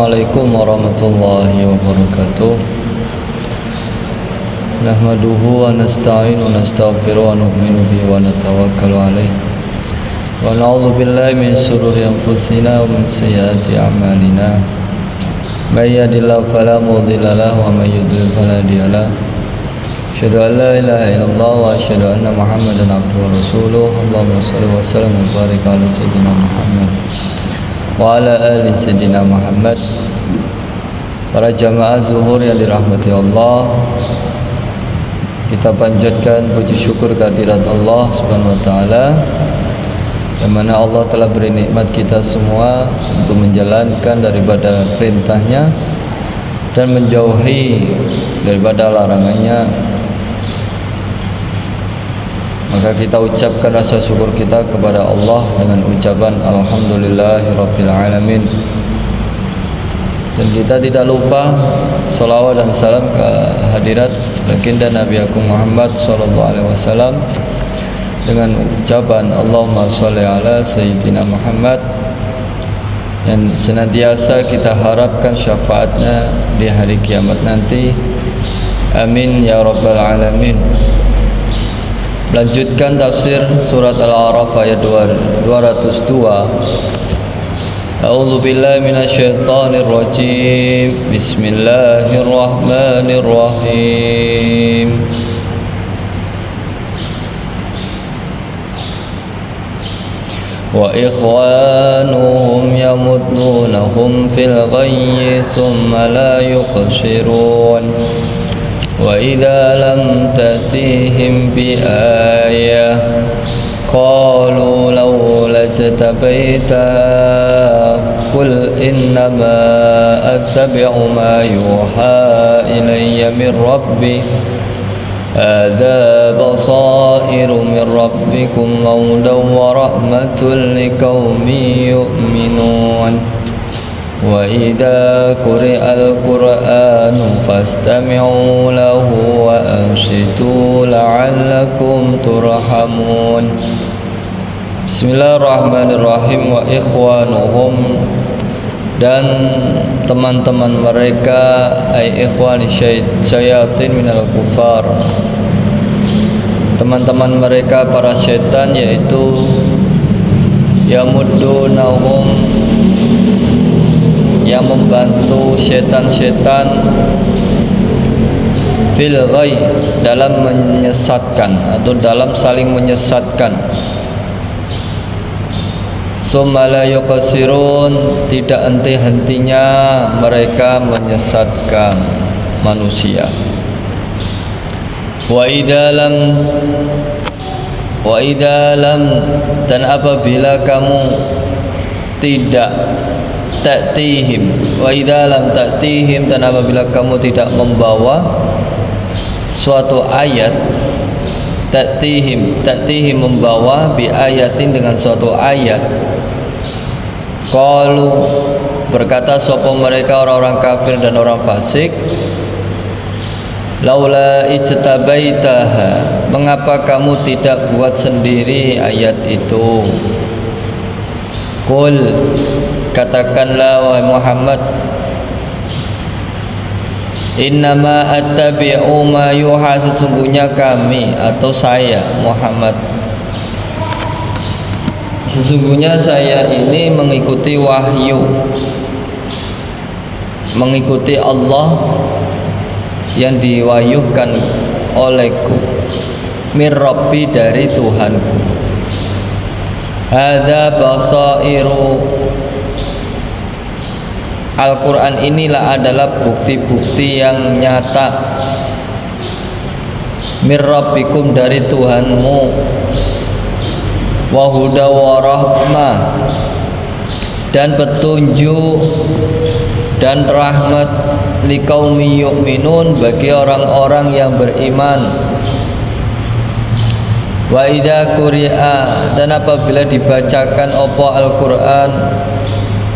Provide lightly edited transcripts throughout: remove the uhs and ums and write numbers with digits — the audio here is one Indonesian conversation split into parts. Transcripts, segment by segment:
Assalamualaikum warahmatullahi wabarakatuh. Nahmaduhu wa nasta'inu wa nastaghfiru wa nu'minu bihi wa natawakkalu alaihi wa na'udzu billahi min shururi anfusina wa min sayyiati a'malina. May yahdihillahu fala mudilla lahu wa may yudlil fala hadiya lahu. Asyhadu an la ilaha illallah wa asyhadu anna Muhammadan abduhu wa rasuluh. Allahumma shalli wa sallim wa barik ala sayyidina Muhammad wa ala ali sayyidina Muhammad. Para jamaah zuhur yang dirahmati Allah, kita panjatkan puji syukur kehadirat Allah Subhanahu wa taala, yang mana Allah telah beri nikmat kita semua untuk menjalankan daripada perintahnya dan menjauhi daripada larangannya. Maka kita ucapkan rasa syukur kita kepada Allah dengan ucapan Alhamdulillahirabbil alamin. Dan kita tidak lupa salawat dan salam ke hadirat baginda Nabi Agung Muhammad sallallahu alaihi wasallam dengan ucapan Allahumma sholli ala sayyidina Muhammad, yang senantiasa kita harapkan syafaatnya di hari kiamat nanti. Amin ya rabbal alamin. Melanjutkan tafsir surat Al-A'raf ayat 202. A'udzu billahi minasyaitonir rajim. Bismillahirrahmanirrahim. Wa ikhwanuhum yamuddunahum fil ghayyi thumma la yuqsirun. Wa idza lam tatihim bi ayah qalu lawla jatabaita qul innama attabi'u ma yuha ilayya min rabbi hadza basairu min rabbikum wa hudan wa rahmatun liqaumin yu'minun. Wa idza quri'al qur'anu fastami'u lahu wa ansitu la'allakum turhamun. Bismillahirrahmanirrahim. Wa ikhwanuhum, dan teman-teman mereka, ay ikhwani syayatin minal kufar, teman-teman mereka para setan, yaitu yamuddunahum, yang membantu setan-setan fil ghayy, dalam menyesatkan atau dalam saling menyesatkan. Summa la yuqsirun, tidak henti-hentinya mereka menyesatkan manusia. Wa idza lam, dan apabila kamu tidak ta'tihim, wa idza lam ta'tihim, dan apabila kamu tidak membawa suatu ayat, ta'tihim membawa bi ayatin, dengan suatu ayat. Qalu, berkata sapa mereka orang-orang kafir dan orang fasik, laula ijtabaitaha, mengapa kamu tidak buat sendiri ayat itu. Qul, katakanlah wahai Muhammad, innama attabi'u ma yuha, sesungguhnya kami atau saya Muhammad, sesungguhnya saya ini mengikuti wahyu, mengikuti Allah yang diwahyukan olehku, min Rabbi, dari Tuhanku. Hadza basairu, Al-Quran inilah adalah bukti-bukti yang nyata, min Rabbikum, dari Tuhanmu, wa huda wa rahmah, dan petunjuk dan rahmat, liqaumi yu'minun, bagi orang-orang yang beriman. Wa idza quri'a, dan apabila dibacakan apa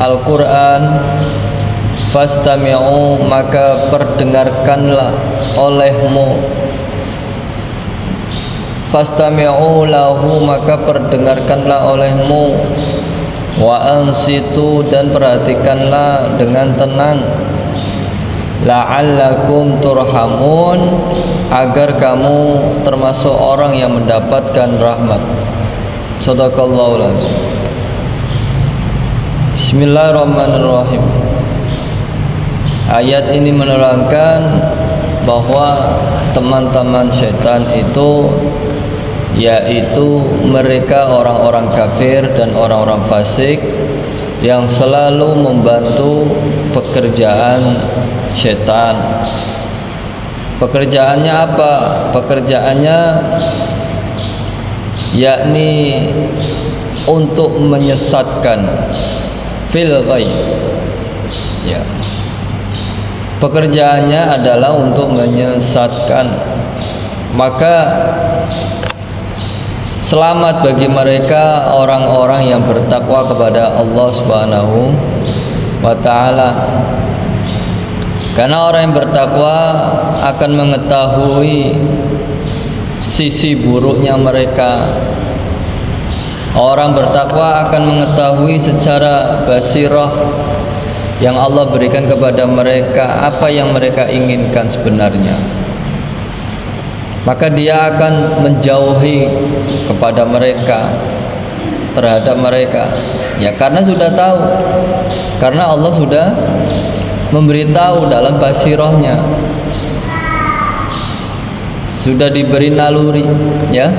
Al-Quran, fastami'u, maka perdengarkanlah olehmu, fastami'u lahu, maka perdengarkanlah olehmu, Wa ansitu, dan perhatikanlah dengan tenang, la'allakum turhamun, agar kamu termasuk orang yang mendapatkan rahmat. Shadaqallahul azim. Bismillahirrahmanirrahim. Ayat ini menerangkan bahwa teman-teman setan itu yaitu mereka orang-orang kafir dan orang-orang fasik yang selalu membantu pekerjaan setan. Pekerjaannya apa? Pekerjaannya yakni untuk menyesatkan fil ghaib. Ya. Pekerjaannya adalah untuk menyesatkan. Maka selamat bagi mereka orang-orang yang bertakwa kepada Allah Subhanahu wa ta'ala. Karena orang yang bertakwa akan mengetahui sisi buruknya mereka. Orang bertakwa akan mengetahui secara basirah yang Allah berikan kepada mereka apa yang mereka inginkan sebenarnya. Maka dia akan menjauhi kepada mereka, terhadap mereka, ya karena sudah tahu, karena Allah sudah memberitahu dalam basirahnya, sudah diberi naluri, ya.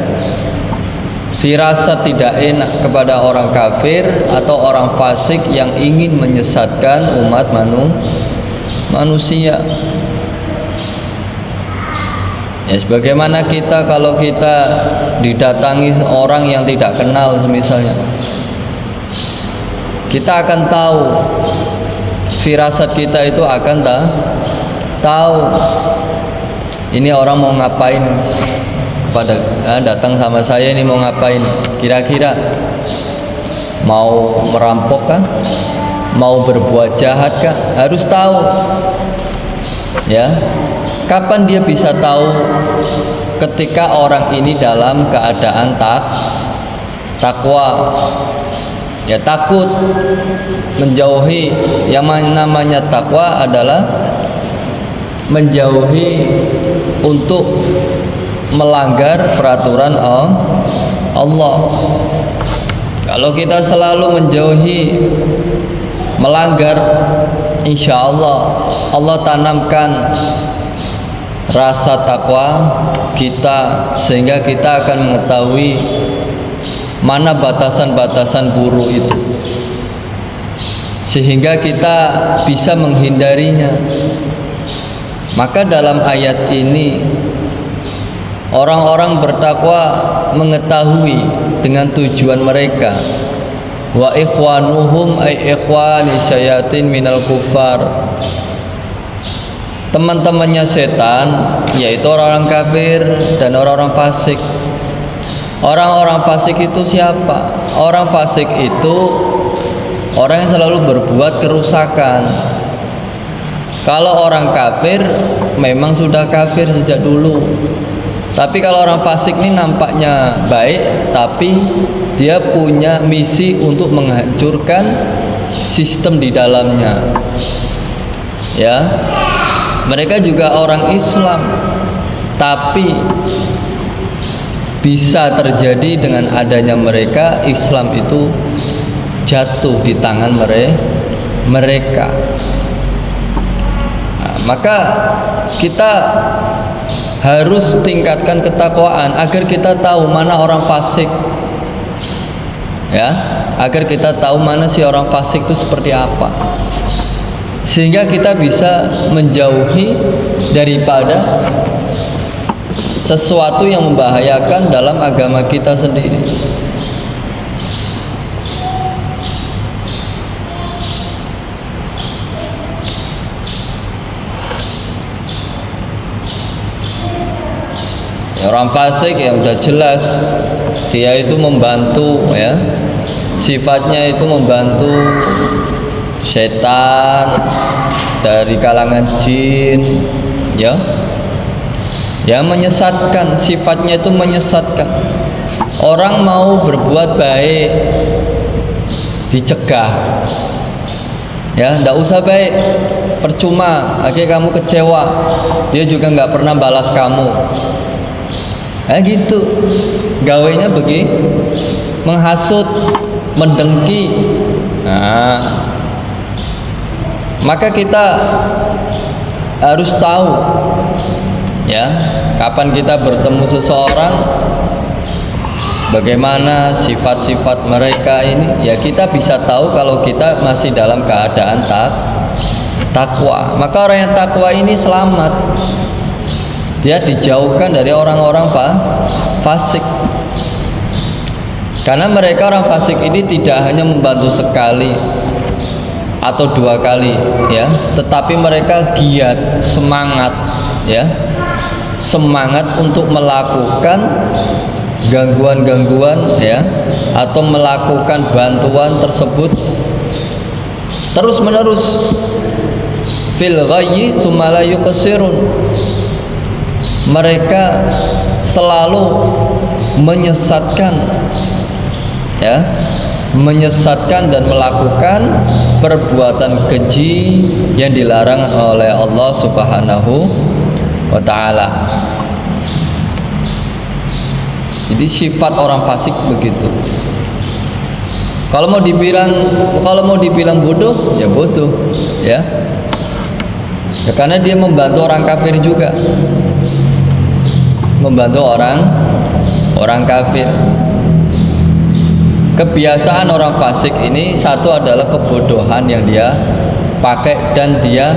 Firasat tidak enak kepada orang kafir atau orang fasik yang ingin menyesatkan umat manusia. Ya, sebagaimana kita kalau kita didatangi orang yang tidak kenal misalnya, kita akan tahu, firasat kita itu akan tahu ini orang mau ngapain, datang sama saya ini mau ngapain, kira-kira mau merampok kah, mau berbuat jahat kah, harus tahu, ya. Kapan dia bisa tahu? Ketika orang ini dalam keadaan takwa, ya takut, menjauhi. Yang namanya takwa adalah menjauhi untuk melanggar peraturan Allah. Kalau kita selalu menjauhi, melanggar, insya Allah Allah tanamkan rasa takwa kita, sehingga kita akan mengetahui mana batasan-batasan buruk itu, sehingga kita bisa menghindarinya. Maka dalam ayat ini orang-orang bertakwa mengetahui dengan tujuan mereka. Wa ikhwanuhum ay ikhwani syayatin minal kufar. Teman-temannya setan yaitu orang-orang kafir dan orang-orang fasik. Orang-orang fasik itu siapa? Orang fasik itu orang yang selalu berbuat kerusakan. Kalau orang kafir memang sudah kafir sejak dulu. Tapi kalau orang fasik ini nampaknya baik, tapi dia punya misi untuk menghancurkan sistem di dalamnya. Ya. Mereka juga orang Islam, tapi bisa terjadi dengan adanya mereka, Islam itu jatuh di tangan mereka. Nah, maka kita harus tingkatkan ketakwaan agar kita tahu mana orang fasik, ya, agar kita tahu mana si orang fasik itu seperti apa, sehingga kita bisa menjauhi daripada sesuatu yang membahayakan dalam agama kita sendiri. Orang fasik ya udah jelas dia itu membantu, ya, sifatnya itu membantu setan dari kalangan jin, ya, yang menyesatkan, sifatnya itu menyesatkan. Orang mau berbuat baik dicegah. Ya, ndak usah baik, percuma, akhirnya kamu kecewa, dia juga nggak pernah balas kamu. Gitu, gawainya menghasut, mendengki. Nah, maka kita harus tahu, ya, kapan kita bertemu seseorang, bagaimana sifat-sifat mereka ini, ya kita bisa tahu kalau kita masih dalam keadaan takwa. Maka orang yang takwa ini selamat. Dia dijauhkan dari orang-orang fasik. Karena mereka orang fasik ini tidak hanya membantu sekali atau dua kali, ya, tetapi mereka giat, semangat, ya. Semangat untuk melakukan gangguan-gangguan, ya, atau melakukan bantuan tersebut terus menerus. Fil ghayyi tsumma la yuqsirun. Mereka selalu menyesatkan, ya, menyesatkan dan melakukan perbuatan keji yang dilarang oleh Allah Subhanahu wa ta'ala. Jadi sifat orang fasik begitu. Kalau mau dibilang bodoh, ya bodoh, ya. Ya karena dia membantu orang kafir juga. Membantu orang kafir. Kebiasaan orang fasik ini satu adalah kebodohan yang dia pakai, dan dia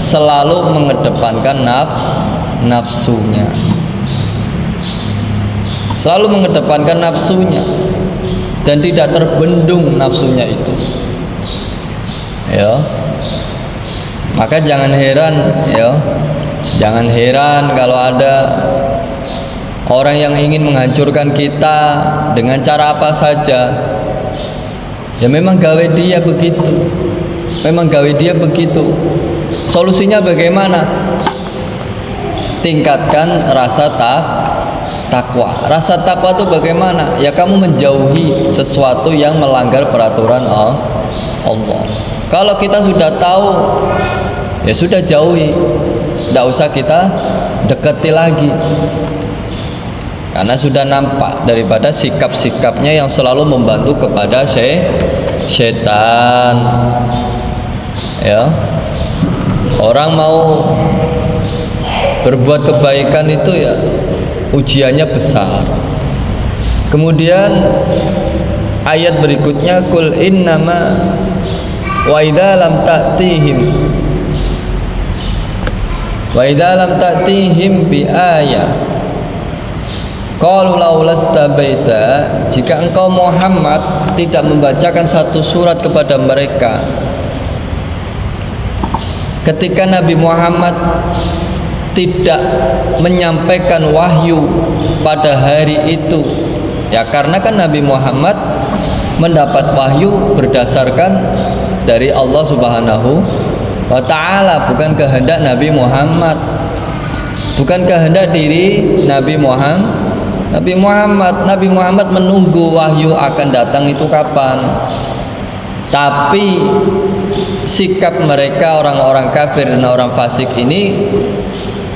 selalu mengedepankan nafsunya. Selalu mengedepankan nafsunya dan tidak terbendung nafsunya itu, ya. Maka jangan heran, ya, jangan heran kalau ada orang yang ingin menghancurkan kita dengan cara apa saja. Ya memang gawe dia begitu, memang gawe dia begitu. Solusinya bagaimana? Tingkatkan rasa takwa. Rasa takwa itu bagaimana? Ya kamu menjauhi sesuatu yang melanggar peraturan Allah. Kalau kita sudah tahu, ya sudah jauhi, tidak usah kita deketi lagi, karena sudah nampak daripada sikap-sikapnya yang selalu membantu kepada setan. Ya, orang mau berbuat kebaikan itu ya ujiannya besar. Kemudian ayat berikutnya, kul innama wa idza lam ta'tihim bi ayah qalu laulastabaita, jika engkau Muhammad tidak membacakan satu surat kepada mereka ketika Nabi Muhammad tidak menyampaikan wahyu pada hari itu, ya karena kan Nabi Muhammad mendapat wahyu berdasarkan dari Allah Subhanahu wa ta'ala, bukan kehendak Nabi Muhammad, bukan kehendak diri Nabi Muhammad menunggu wahyu akan datang itu kapan. Tapi sikap mereka orang-orang kafir dan orang fasik ini,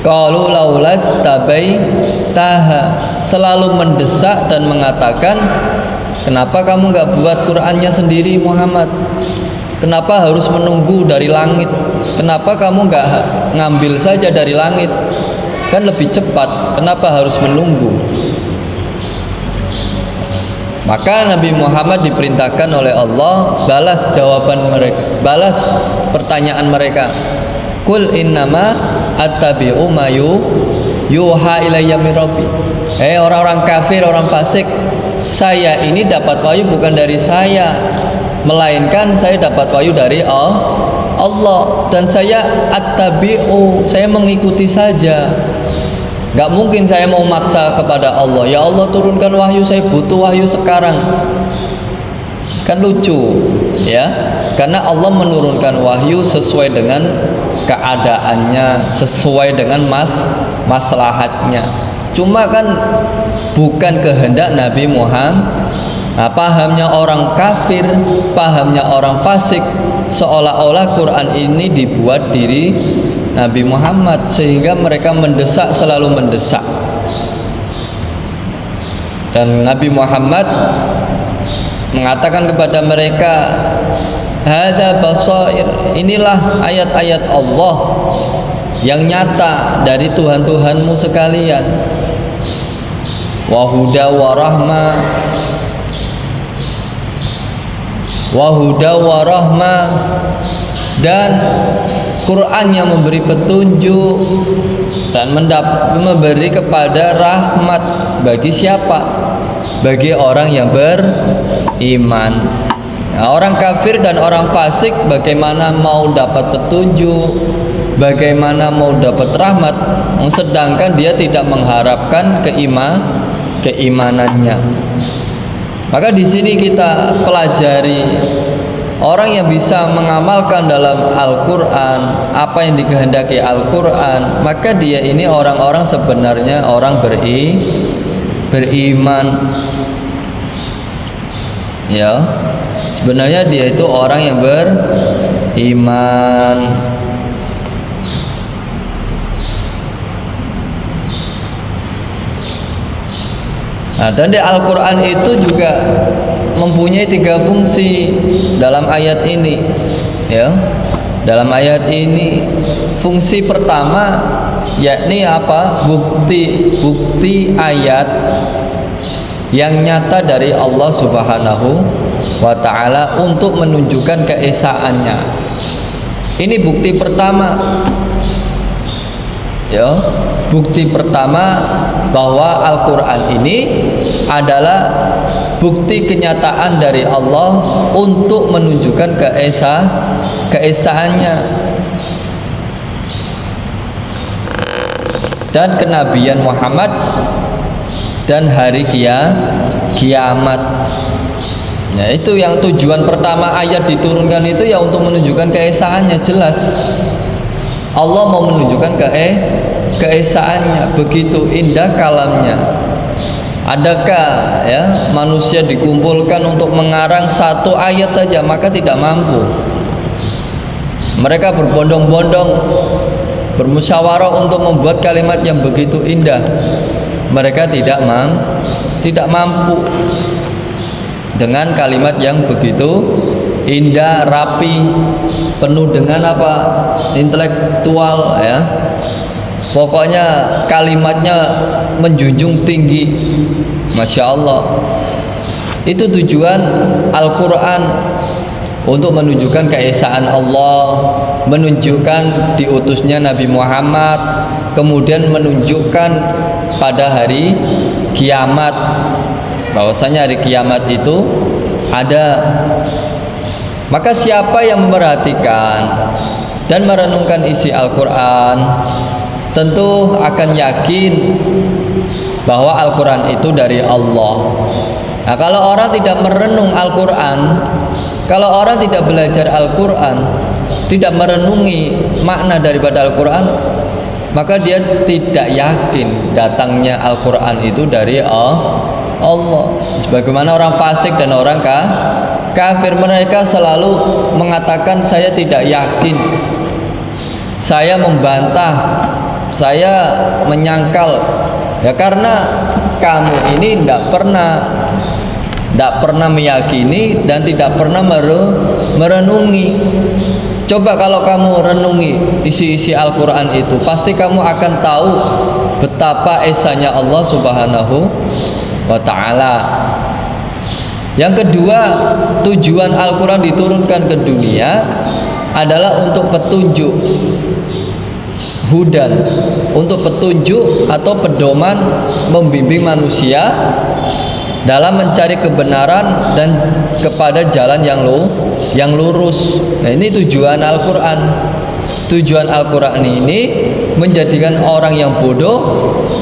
qalu laulas tabaitaha, selalu mendesak dan mengatakan, kenapa kamu nggak buat Qur'annya sendiri Muhammad? Kenapa harus menunggu dari langit? Kenapa kamu nggak ngambil saja dari langit? Kan lebih cepat. Kenapa harus menunggu? Maka Nabi Muhammad diperintahkan oleh Allah balas jawaban mereka, balas pertanyaan mereka. Kul innama attabi'u ma yuha ilayya min rabbi. Orang-orang kafir, orang fasik, saya ini dapat wahyu bukan dari saya, melainkan saya dapat wahyu dari Allah, dan saya attabi'u, saya mengikuti saja. Gak mungkin saya mau maksa kepada Allah, ya Allah turunkan wahyu, saya butuh wahyu sekarang. Kan lucu, ya, karena Allah menurunkan wahyu sesuai dengan keadaannya, sesuai dengan maslahatnya. Cuma kan bukan kehendak Nabi Nah, pahamnya orang kafir, pahamnya orang fasik, seolah-olah Quran ini dibuat diri Nabi Muhammad, sehingga mereka mendesak, selalu mendesak. Dan Nabi Muhammad mengatakan kepada mereka, hadza basair, inilah ayat-ayat Allah yang nyata dari Tuhan-Tuhanmu sekalian. Wa huda wa rahmah, wa huda wa rahmah, dan Quran yang memberi petunjuk dan memberi kepada rahmat bagi siapa? Bagi orang yang beriman. Nah, orang kafir dan orang fasik bagaimana mau dapat petunjuk, bagaimana mau dapat rahmat, sedangkan dia tidak mengharapkan keimanannya. Maka di sini kita pelajari orang yang bisa mengamalkan dalam Al-Quran apa yang dikehendaki Al-Quran, maka dia ini orang-orang sebenarnya orang beriman. Ya, sebenarnya dia itu orang yang beriman. Nah, dan di Al-Quran itu juga mempunyai 3 fungsi dalam ayat ini. Ya, dalam ayat ini fungsi pertama yakni apa? Bukti ayat yang nyata dari Allah Subhanahu wa ta'ala untuk menunjukkan keesaannya. Ini bukti pertama. Ya, bukti pertama bahwa Al-Quran ini adalah bukti kenyataan dari Allah untuk menunjukkan keesaannya dan kenabian Muhammad dan hari kiamat. Nah, itu yang tujuan pertama ayat diturunkan itu ya untuk menunjukkan keesaannya. Jelas Allah mau menunjukkan keesaannya, begitu indah kalamnya. Adakah ya manusia dikumpulkan untuk mengarang satu ayat saja? Maka tidak mampu. Mereka berbondong-bondong bermusyawarah untuk membuat kalimat yang begitu indah. Mereka tidak mampu dengan kalimat yang begitu indah, rapi, penuh dengan apa? Intelektual, ya. Pokoknya kalimatnya menjunjung tinggi. Masya Allah. Itu tujuan Al-Quran, untuk menunjukkan keesaan Allah, menunjukkan diutusnya Nabi Muhammad, kemudian menunjukkan pada hari kiamat, bahwasanya hari kiamat itu ada. Maka siapa yang memperhatikan dan merenungkan isi Al-Quran tentu akan yakin bahwa Al-Quran itu dari Allah. Nah, kalau orang tidak merenung Al-Quran, kalau orang tidak belajar Al-Quran, tidak merenungi makna daripada Al-Quran, maka dia tidak yakin datangnya Al-Quran itu dari Allah. Sebagaimana orang fasik dan orang kafir, mereka selalu mengatakan saya tidak yakin, saya membantah, saya menyangkal. Ya karena kamu ini tidak pernah meyakini dan tidak pernah merenungi. Coba kalau kamu renungi isi-isi Al-Quran itu, pasti kamu akan tahu betapa esanya Allah Subhanahu wa ta'ala. Yang kedua, tujuan Al-Quran diturunkan ke dunia adalah untuk petunjuk, hudan, untuk petunjuk atau pedoman, membimbing manusia dalam mencari kebenaran dan kepada jalan yang lurus. Nah, ini tujuan Al-Quran. Tujuan Al-Quran ini menjadikan orang yang bodoh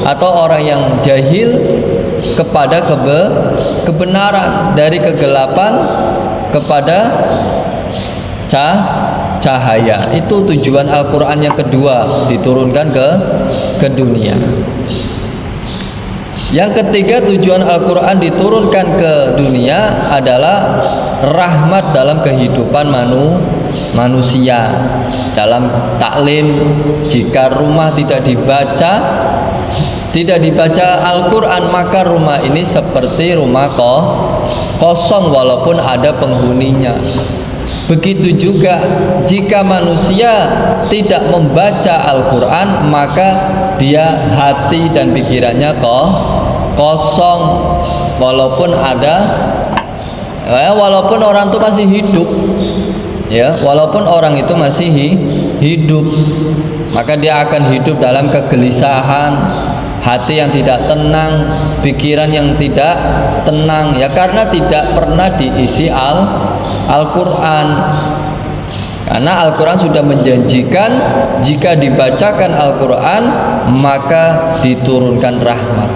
atau orang yang jahil kepada kebenaran, dari kegelapan kepada cahaya. Itu tujuan Al-Quran yang kedua diturunkan ke dunia. Yang ketiga, tujuan Al-Quran diturunkan ke dunia adalah rahmat dalam kehidupan manusia. Dalam taklim, jika rumah tidak dibaca Al-Quran, maka rumah ini seperti rumah kosong walaupun ada penghuninya. Begitu juga jika manusia tidak membaca Al-Quran, maka dia hati dan pikirannya kosong walaupun walaupun orang itu masih hidup, ya, walaupun orang itu masih hidup, maka dia akan hidup dalam kegelisahan, hati yang tidak tenang, pikiran yang tidak tenang, ya, karena tidak pernah diisi Al-Quran. Karena Al-Quran sudah menjanjikan jika dibacakan Al-Quran maka diturunkan rahmat.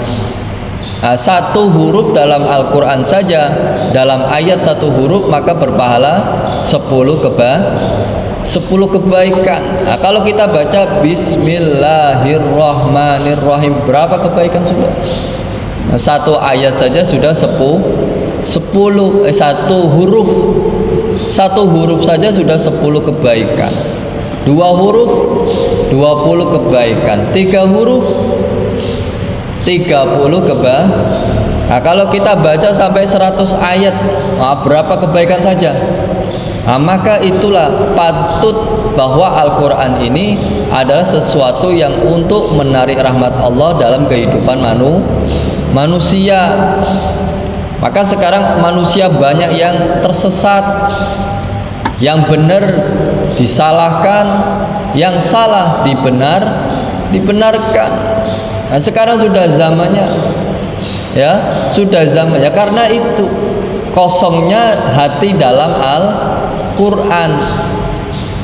Nah, satu huruf dalam Al-Quran saja, dalam ayat satu huruf maka berpahala 10 kebaikan. Nah, kalau kita baca Bismillahirrahmanirrahim, berapa kebaikan sudah? Nah, satu ayat saja sudah 10. Satu huruf saja sudah 10 kebaikan. 2 huruf 20 kebaikan. 3 huruf 30 kebaikan. Nah, kalau kita baca sampai 100 ayat, berapa kebaikan saja? Nah, maka itulah patut bahwa Al-Quran ini adalah sesuatu yang untuk menarik rahmat Allah dalam kehidupan manusia. Maka sekarang manusia banyak yang tersesat, yang benar disalahkan, yang salah dibenarkan. Nah, sekarang sudah zamannya, ya, sudah zamannya. Karena itu kosongnya hati dalam Al-Quran.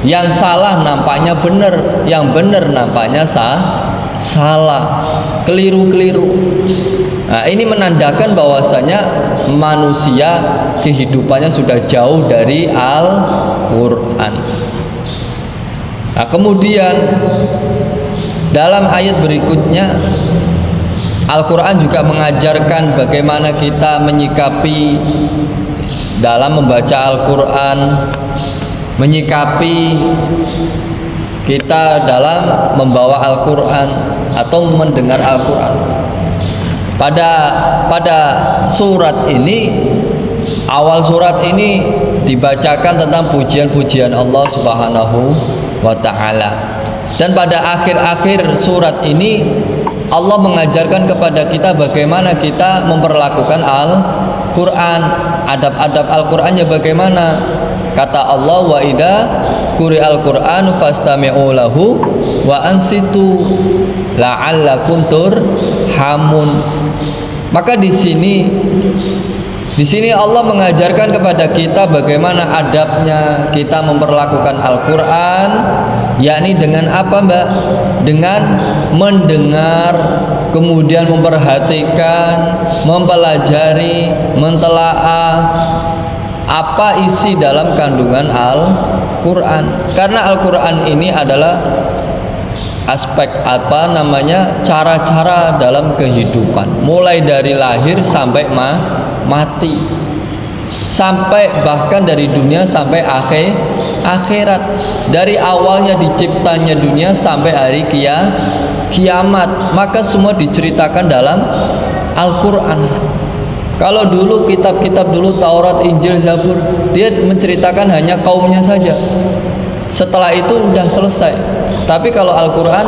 Yang salah nampaknya benar, yang benar nampaknya salah, keliru. Nah, ini menandakan bahwasanya manusia kehidupannya sudah jauh dari Al-Quran. Nah, kemudian dalam ayat berikutnya Al-Quran juga mengajarkan bagaimana kita menyikapi dalam membaca Al-Quran, menyikapi kita dalam membawa Al-Quran atau mendengar Al-Quran. Pada surat ini, awal surat ini dibacakan tentang pujian-pujian Allah Subhanahu wa ta'ala. Dan pada akhir-akhir surat ini Allah mengajarkan kepada kita bagaimana kita memperlakukan Al-Quran, adab-adab Al-Qurannya bagaimana. Kata Allah, wa idza quri'al Qur'an fastami'u lahu wa ansitu la'allakum turhamun. Maka di sini Allah mengajarkan kepada kita bagaimana adabnya kita memperlakukan Al-Quran, yakni dengan apa, Mbak? Dengan mendengar, kemudian memperhatikan, mempelajari, mentelaah apa isi dalam kandungan Al-Quran. Karena Al-Quran ini adalah aspek cara-cara dalam kehidupan, mulai dari lahir sampai mati, sampai bahkan dari dunia sampai akhirat, dari awalnya diciptanya dunia sampai hari kiamat, maka semua diceritakan dalam Al-Quran. Kalau dulu kitab-kitab dulu Taurat, Injil, Zabur, dia menceritakan hanya kaumnya saja. Setelah itu sudah selesai. Tapi kalau Al-Quran,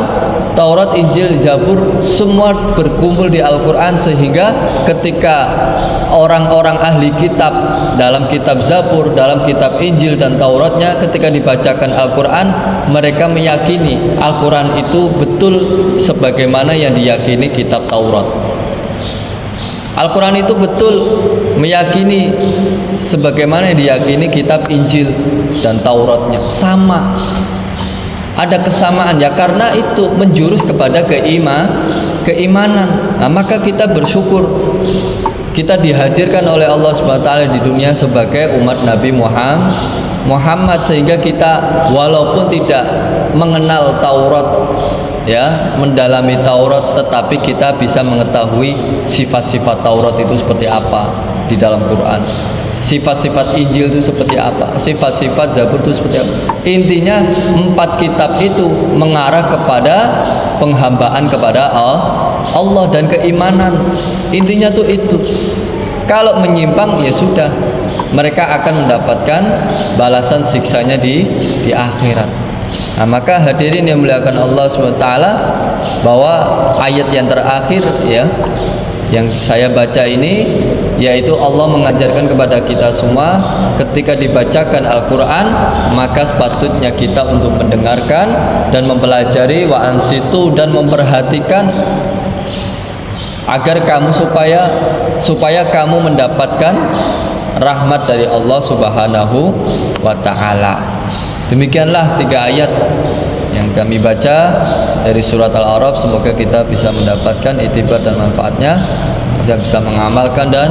Taurat, Injil, Zabur semua berkumpul di Al-Quran, sehingga ketika orang-orang ahli kitab dalam kitab Zabur, dalam kitab Injil dan Tauratnya, ketika dibacakan Al-Quran, mereka meyakini Al-Quran itu betul sebagaimana yang diyakini kitab Taurat. Al-Quran itu betul meyakini sebagaimana yang diyakini kitab Injil dan Tauratnya, sama, ada kesamaan, ya, karena itu menjurus kepada keimanan. Nah, maka kita bersyukur kita dihadirkan oleh Allah SWT di dunia sebagai umat Nabi Muhammad, sehingga kita walaupun tidak mengenal Taurat, ya mendalami Taurat, tetapi kita bisa mengetahui sifat-sifat Taurat itu seperti apa di dalam Quran, sifat-sifat Injil itu seperti apa, sifat-sifat Zabur itu seperti apa. Intinya 4 kitab itu mengarah kepada penghambaan kepada Allah dan keimanan. Intinya tuh itu. Kalau menyimpang ya sudah, mereka akan mendapatkan balasan siksanya di akhirat. Nah, maka hadirin yang muliakan Allah SWT, bahwa ayat yang terakhir ya yang saya baca ini, yaitu Allah mengajarkan kepada kita semua ketika dibacakan Al-Quran, maka sepatutnya kita untuk mendengarkan dan mempelajari, wa ansitu, dan memperhatikan agar kamu supaya kamu mendapatkan rahmat dari Allah Subhanahu wa Ta'ala. Demikianlah 3 ayat yang kami baca dari surat Al-A'raf. Semoga kita bisa mendapatkan itibar dan manfaatnya, kita bisa mengamalkan dan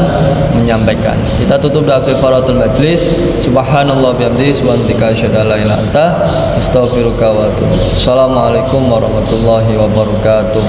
menyampaikan. Kita tutup dengan kafaratul majlis. Subhanallah bihamdihi, subhanaka asyhadu an la ilaha illa anta, astaghfiruka wa atubu ilaik. Assalamualaikum warahmatullahi wabarakatuh.